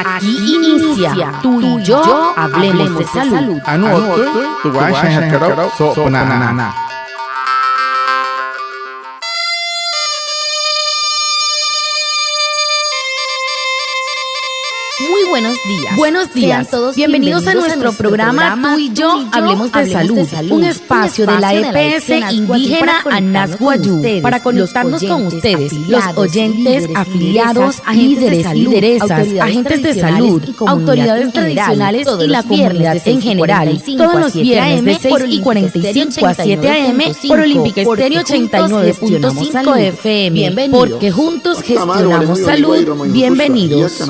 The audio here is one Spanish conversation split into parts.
Aquí inicia Tú y yo hablemos de salud. Muy buenos días. Buenos días. Todos bienvenidos a nuestro programa Tú y yo hablemos de salud, un espacio de la EPS indígena Anasguayú para conectarnos con ustedes, los oyentes, afiliados, líderes, lideresas, agentes de salud, autoridades tradicionales y la comunidad en general. Todos los viernes de 6:45 a 7 a.m. por Olímpica Estéreo 89.5 FM. Porque juntos gestionamos salud. Bienvenidos.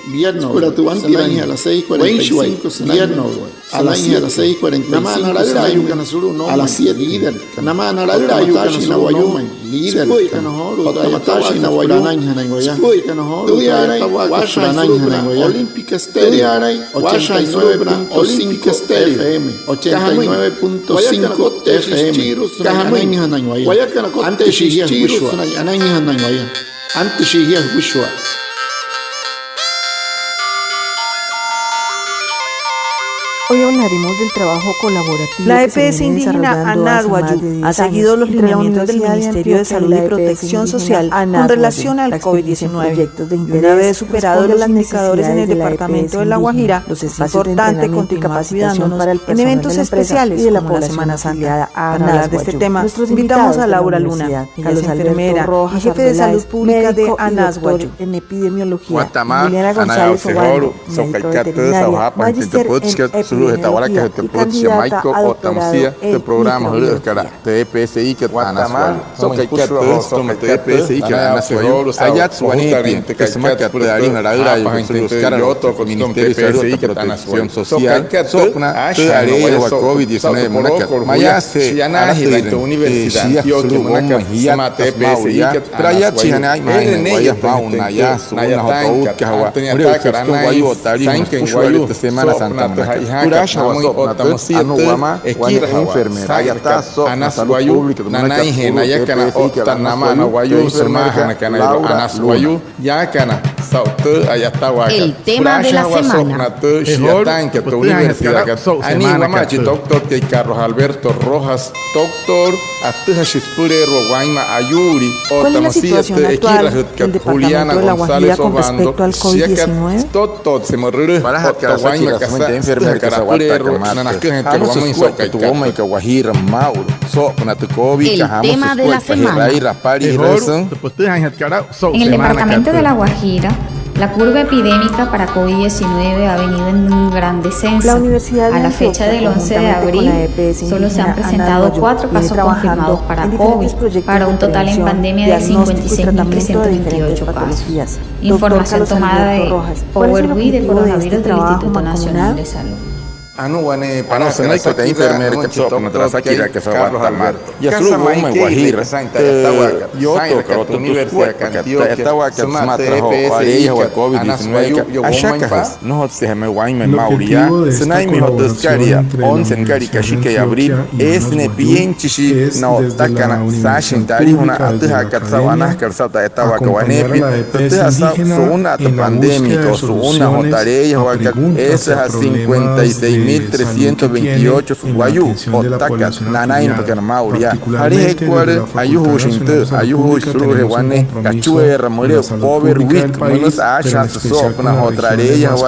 Viernes, a las 6:45, viernes, a las 6:45, a las 7 líder, líder, Olímpica Estéreo, 89.5 FM, 89.5 FM, antes Hoy hablaremos del trabajo colaborativo. La EPS indígena Anasguayú ha seguido los lineamientos del Ministerio de Salud y Protección Social con relación al COVID-19. Una vez superados los indicadores en el departamento de La Guajira, es importante continuar cuidándonos en eventos especiales como la Semana Santa. Para hablar de este tema, invitamos a Laura Luna, ella es enfermera y jefe de salud pública de Anasguayú. En epidemiología, Juliana González Obando, médico veterinaria, magíster en epidemiología y candidata a doctorado en microbiología. TPSI que Anasguayú, TPSI que Anasguayú, allá suanete que se marca por la línea la buscar otro con Ministerio de Salud y Protección Social, sopna área o COVID-19 monaca, mayase anaje la universidad que monaca llama TPSI que traya chihana en ella fauna ya una hotou que hawa que guayo tarin que guayo de Semana Santa Curasha wasopna anuama ekira enfermera ya está Anasguayú nanai naya kana otanama na guayo sermaja kana Anasguayú ya kana el tema de la semana. Doctor Carlos Alberto Rojas, doctor ¿cuál es la situación actual del departamento de La Guajira con respecto al COVID-19? El tema de la semana. En el departamento de La Guajira, la curva epidémica para COVID-19 ha venido en un gran descenso. A la fecha del 11 de abril, solo se han presentado 4 casos confirmados para COVID, para un total en pandemia de 56.328 casos. Información tomada de PowerWi de coronavirus del Instituto Nacional de Salud. Para se no que enfermera que sopra na trasakira que fa guatamar ya sulu uma guajira yo to que universidad que estaba que matra ho areia o covid-19 achacas no se me guaima mauria senai mi hotascaria onsen cari que abril es ne bien chichi no takana sashin tari una ataja katsawana karsata estaba que wanepi esa una pandemia su una hotareia o esa 56.328 guayú otacas nanain porque mauria ari cual ayuhu shinte ayuhu suru rewane cachue ramore power week menos acha so na hotareia o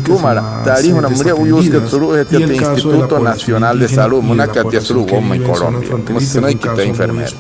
kumara tari una muria uyus que suru este Instituto Nacional de Salud monaka te suru en Colombia como si no hay que enfermera.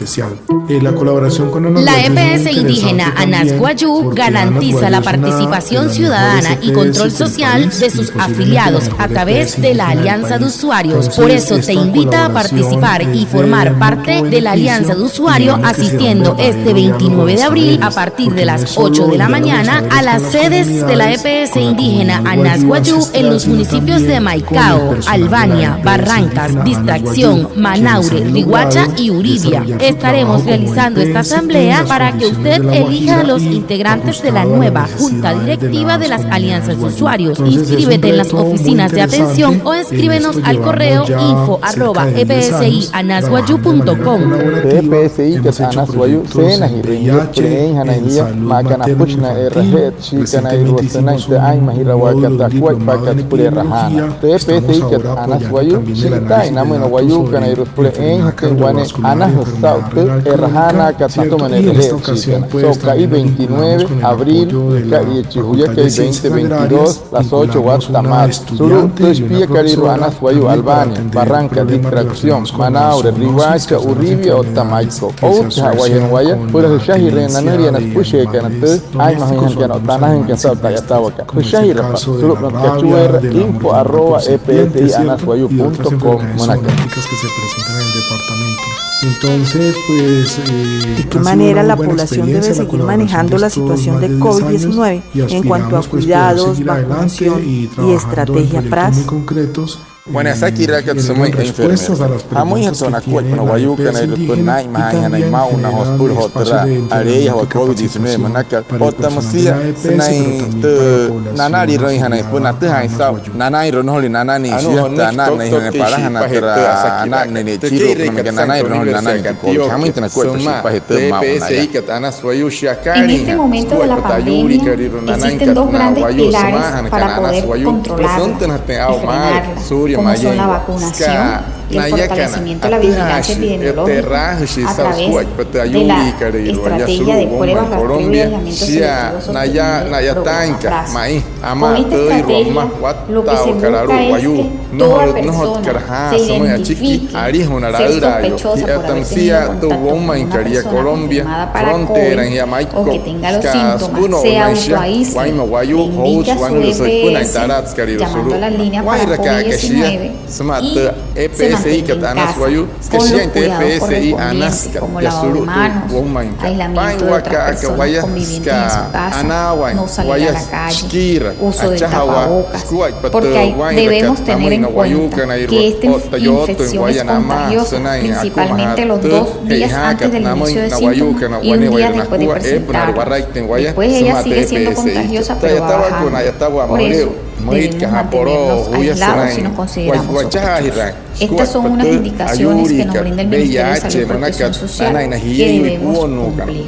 La colaboración con la EPS indígena Anasguayú garantiza la participación ciudadana y control social de sus afiliados a través de la Alianza de Usuarios. Por eso te invita a participar y formar parte de la Alianza de Usuarios asistiendo este 29 de abril a partir de las 8 de la mañana a las sedes de la EPS indígena Anasguayú en los municipios de Maicao, Albania, Barrancas, Distracción, Manaure, Riguacha y Uribia. Estaremos realizando esta asamblea para que usted elija a los integrantes de la nueva Junta Directiva de las Alianzas de Usuarios. Inscríbete en las oficinas de atención información o escríbenos al correo info@epsianasguayú.com. EPSI que anaswayu sena hirinyo prein hanaiya makana pushna erhet shikana irwasana inte ay mahirawaka takwai pakat pure rahana. EPSI que anaswayu shiltai namena wayu kana irupure en wane anahusautu erhana katato manerehe shikana. Soka y 29 abril ka y chihuya que 2022 las 8 watts tamar. Suru tuspia kariru anaswayu Albania, Barranca, Distracción, Manaure, Rihuacha, Uribia o Tamaico. Outra Guayanguaya, pura Hushahi Renanaria nas Pushe Canatu, ay Mahan Cano, Tanahan Cansata Yatawaka. Hushahi Rapa, Suru Cachuera, info@epsianasguayu.com. Políticas que se presentan en el departamento. Entonces, pues... ¿De qué manera la población debe seguir manejando la situación de COVID-19 en cuanto a cuidados, vacunación y estrategia PRAS? Bueno, esa kira que somos enfermeros. Amo y zona cuerpo no guayuca na irupun nai mañana y mauna hospur hotra areia o COVID-19 manaka otamusia senai te nanari roi hana puna te hai sau nanai ro no nanani sia tanan nei hana para hana tra anak nei chiru porque nanai ro nanani ko amo intena cuerpo pa hete mau En este momento de la pandemia existen dos grandes pilares para poder controlarla y frenarla, como son la vacunación y el fortalecimiento de la vigilancia epidemiológica a través de la estrategia de pruebas, rastreo y aislamiento selectivo sostenido. Con esta estrategia, lo que se busca es que toda persona se identifique, ser sospechosa por haber tenido contacto con una persona confirmada para COVID o que tenga los síntomas, se autoaísle, le indique a su EPS llamando a las líneas para COVID-19 y se mantenga en casa con los cuidados correspondientes como lavado de manos, aislamiento de otras personas convivientes en su casa, no salir a la calle, uso de tapabocas, porque debemos tener en cuenta que esta infección es contagiosa principalmente los 2 días antes del inicio de síntomas y un día después de presentarlos. Después ella sigue siendo contagiosa pero va bajando. Por eso debemos mantenernos aislados si nos consideramos sospechosos. Estas son unas indicaciones que nos brinda el Ministerio de Salud y Protección Social que debemos cumplir.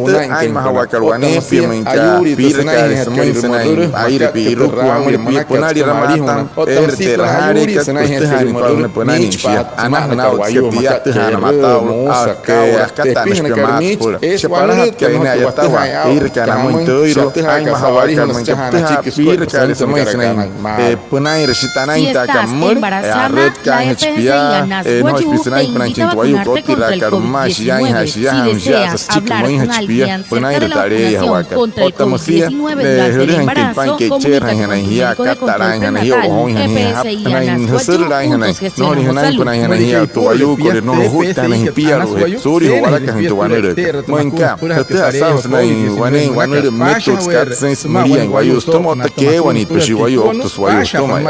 Ay mahawakarwane firmenka pirka semuanya senai air piru kuamul pi ponari ramatan terhari ka terhari palne ponani sia anak na setia terhana matau ke kata meskemat pul separahat ka ini ayat tawa pirka namun toiro ay mahawakar mencapta pirka semuanya senai ponai resitana ita kamur arut ka hpia no senai panancin tuayu kotira karma sia hasia hamja sescikmoy hpia Punai tare hawaka otamusia de hurihan ke panke cherhan hana hiya kataran hana hiya hon hana hapna husur rai hana no ri hana punai hana hiya to ayu ko no hutta hana hipia ro suri waraka han to wanere moinka tata asas nai wanere metros kat sens maria wayu stomo take wani peshi wayu optus wayu stoma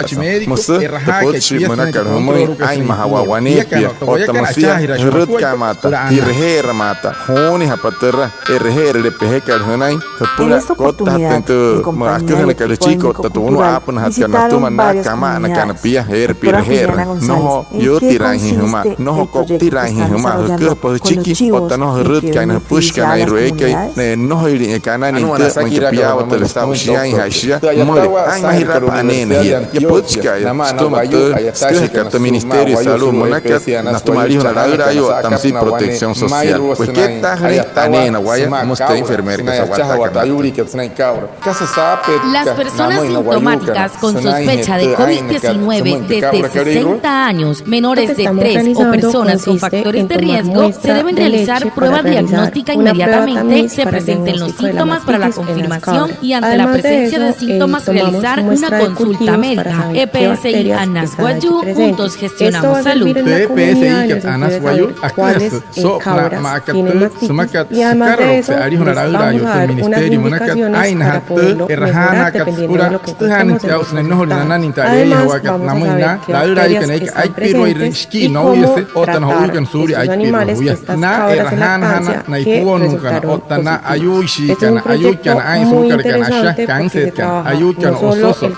musa tapot shi manakar homoi ai mahawa wane pia otamusia hurut kamata irher mata honi hapatera RR de PG Hanai, Pura Kota Tento, Makan Kali Chico, Tatuno Apan Haskana Manda, Kama, Nakanapia, Hair, Pir Hair, no, you tirahi huma, no cock tirahi huma, Kupa Chiki, Otano Rut can push can I rake, no hiding a canon in Pia, the Stavian Hashia, I hear up an end here, Yaputska, Stomato, Stika, Ministerio Salud, Monaca, Nastomari, Rayo, Tamsi Protección Social, pues que Tanena, Guaya, Musta enfermera que Las personas sintomáticas con sospecha de COVID-19 desde 60 años, menores de 3 o personas con factores de riesgo, se deben realizar pruebas diagnósticas inmediatamente se presenten los síntomas para la confirmación y ante la presencia de síntomas realizar una consulta médica. EPSI Anasguayú, juntos gestionamos salud. EPSI Anasguayú guayu cuáles cabras tienen mastitis, y además de eso les vamos a dar unas indicaciones para poderlo mejorar dependiendo de lo que estemos enfrentando. Además vamos a saber qué bacterias están presentes y cómo tratar estos animales, estas cabras en lactancia que resultaron positivas. Este es un proyecto muy interesante porque se trabaja no solo el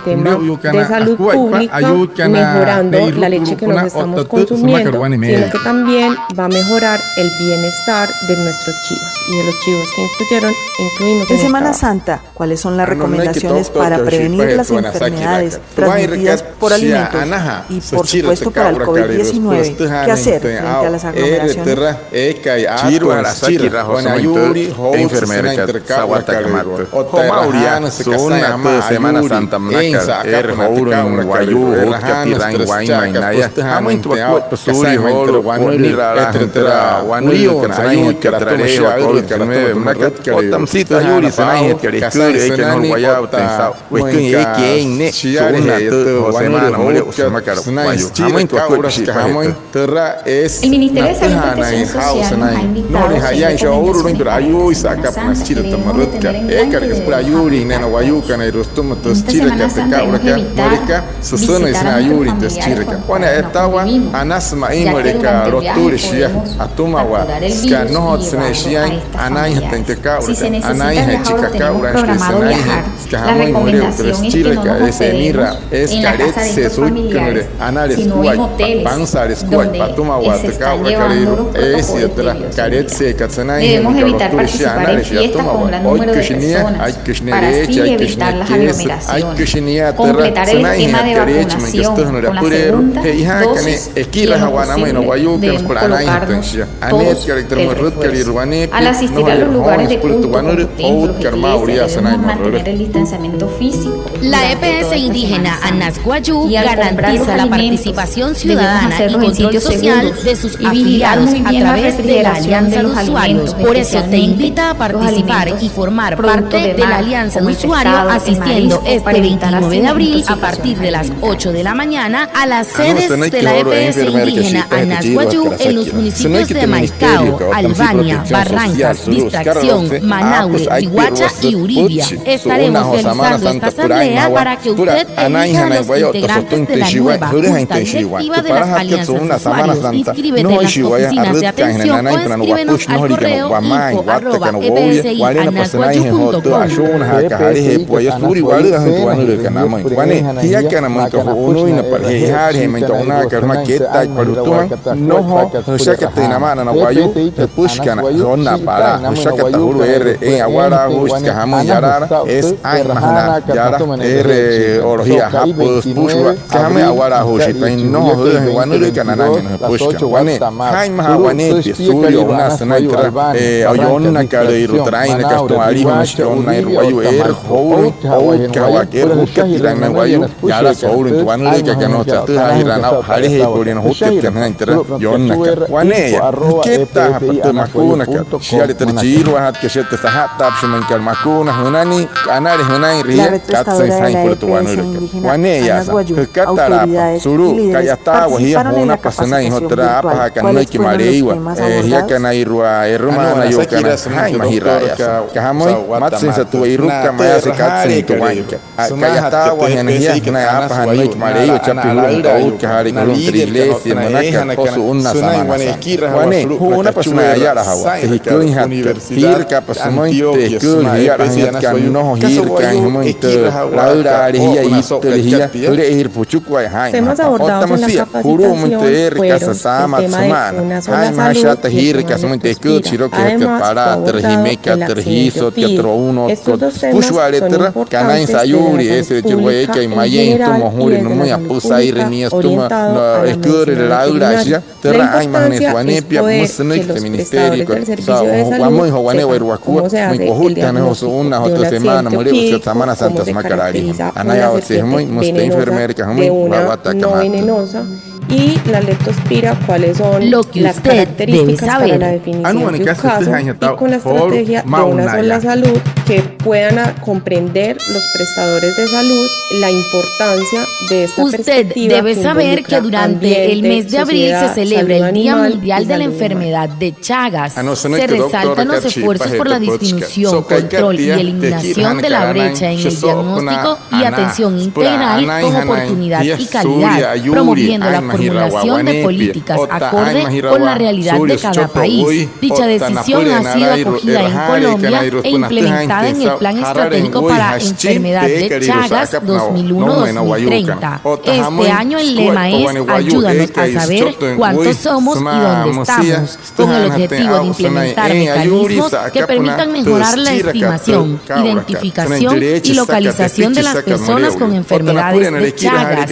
tema de salud pública, mejorando la leche que nos estamos consumiendo, sino que también va a mejorar el bienestar de nuestros chivos y de los chivos que incluimos en Semana Santa. ¿Cuáles son las recomendaciones para prevenir las enfermedades transmitidas por alimentos y por supuesto para el COVID-19? ¿Qué hacer frente a las aglomeraciones? Semana Santa El Ministerio de Salud y Protección Social nos ha invitado a si se necesita viajar o tenemos programado viajar, la recomendación es que no nos hospedemos en la casa de estos familiares, sino en hoteles donde se están llevando los protocolos de debemos evitar participar en fiestas con gran número de personas para así evitar las aglomeraciones, completar el esquema de vacunación con la segunda dosis y en lo posible debemos colocarnos todos el refuerzo. Al asistir a los lugares de culto como templos, iglesias, debemos mantener el distanciamiento físico. La EPS indígena Anas Guayú garantiza la participación ciudadana y control social de sus afiliados a través de la Alianza de Usuarios. Por eso te invita a participar y formar parte de la Alianza de Usuarios asistiendo este 29 de abril a partir de las 8 de la mañana a las sedes de la EPS indígena Anas Guayú en los municipios de Maicao, Albania, Barrancas, Distracción, Manaure, Iguacha y Uribia. Estaremos realizando esta asamblea para que usted elija a los integrantes de la nueva Junta Directiva de las Alianzas de Usuarios. Inscríbete en las oficinas de atención o escríbenos al correo temas abordados en la capacitación fueron el tema de una sola salud, además fue abordado el accidente PIR. Estos dos temas son importantes de la salud pública en general y desde la salud pública orientado a la medicina veterinaria. La importancia es poder que los prestadores del servicio de salud sepan cómo se hace el diagnóstico de un accidente PIR, cómo se caracteriza una serpiente venenosa de una no venenosa y la leptospira, cuáles son lo que las usted debe características para saber. la definición de un caso y con la estrategia de una sola salud que puedan comprender los prestadores de salud la importancia de esta Usted debe saber que durante el mes de abril se celebra el Día Mundial de la Enfermedad de Chagas. Se resaltan los esfuerzos por la disminución, control y eliminación de la brecha en el diagnóstico y atención integral con oportunidad y calidad, promoviendo la formulación de políticas acorde con la realidad de cada país. Dicha decisión ha sido acogida en Colombia e implementada en el Plan Estratégico para Enfermedad de Chagas 2001-2030. Este año el lema es Ayúdanos a saber cuántos somos y dónde estamos, con el objetivo de implementar mecanismos que permitan mejorar la estimación, identificación y localización de las personas con enfermedades de Chagas.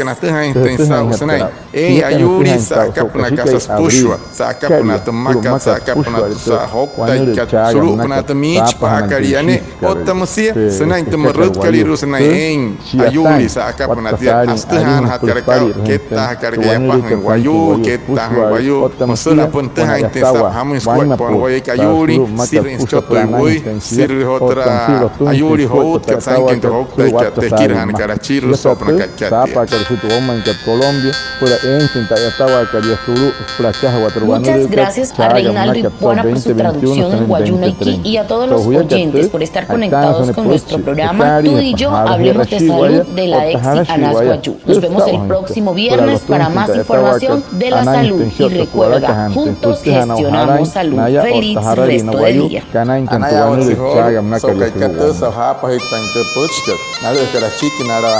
Muchas gracias a Reinaldo Ipuana por su traducción en Guayuna y a todos los oyentes por estar conectados con nuestro programa Tú y yo hablemos de salud de la EXI ANAS Guayú. Nos vemos el próximo viernes para más información de la salud y recuerda, juntos gestionamos salud. Feliz resto de día.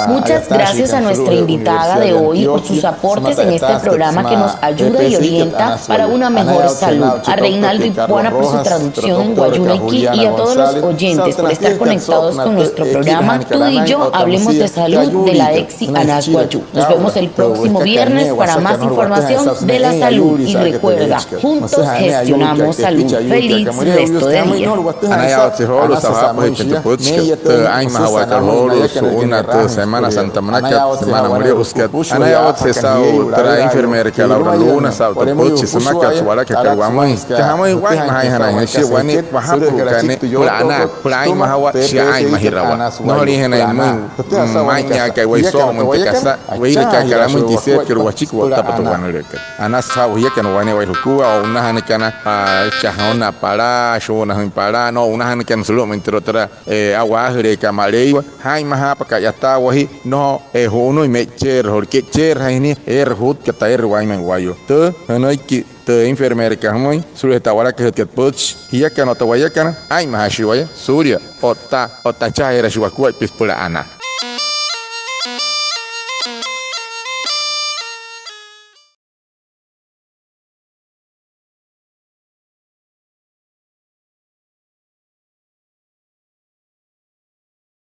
Muchas gracias a nuestra invitada de hoy por sus aportes en este programa que nos ayuda y orienta para una mejor salud. A Reinaldo Ipuana por su traducción en Guayunaquí y a todos los oyentes por estar conectados con nuestro programa Tú y yo hablemos de salud de la EXI ANAS Guayú. Nos vemos el próximo viernes para más información de la salud y recuerda, juntos gestionamos salud. Feliz resto de día. Semana Santa Manaca, Semana María Buscat, Anayawat Sesau, Tra Enfermera que Laura Luna, Sauta Pochi, Samaca, Suara que Caguamay, Cahamay, Guay, Mahayana, She, Wani, Bahapu, Cane, Pulana, Prime Mahawa, Shai, Mahirawa, no origen en Maña, que Way So, Montecasa, Way de Cacaramu, dice que Huachico, Tapatuano, Anas Hawia, que no van a Huayucua, una Hanecana, Chahona, Para, Shona, Para, no, una Hanecan Sulu, entre otra, Aguajre, Camarei, Jaimahapa, ya está, Wahi, no, uno y mecher, porque cher, Haini, Hut, que está Guayman Guayo. No hay que te enfermera que muy, sobre esta hora que te puch, y ya que no te vaya a ay, Mahashiwaya, Surya, Ota Chahera Shuakua, Pispura Ana.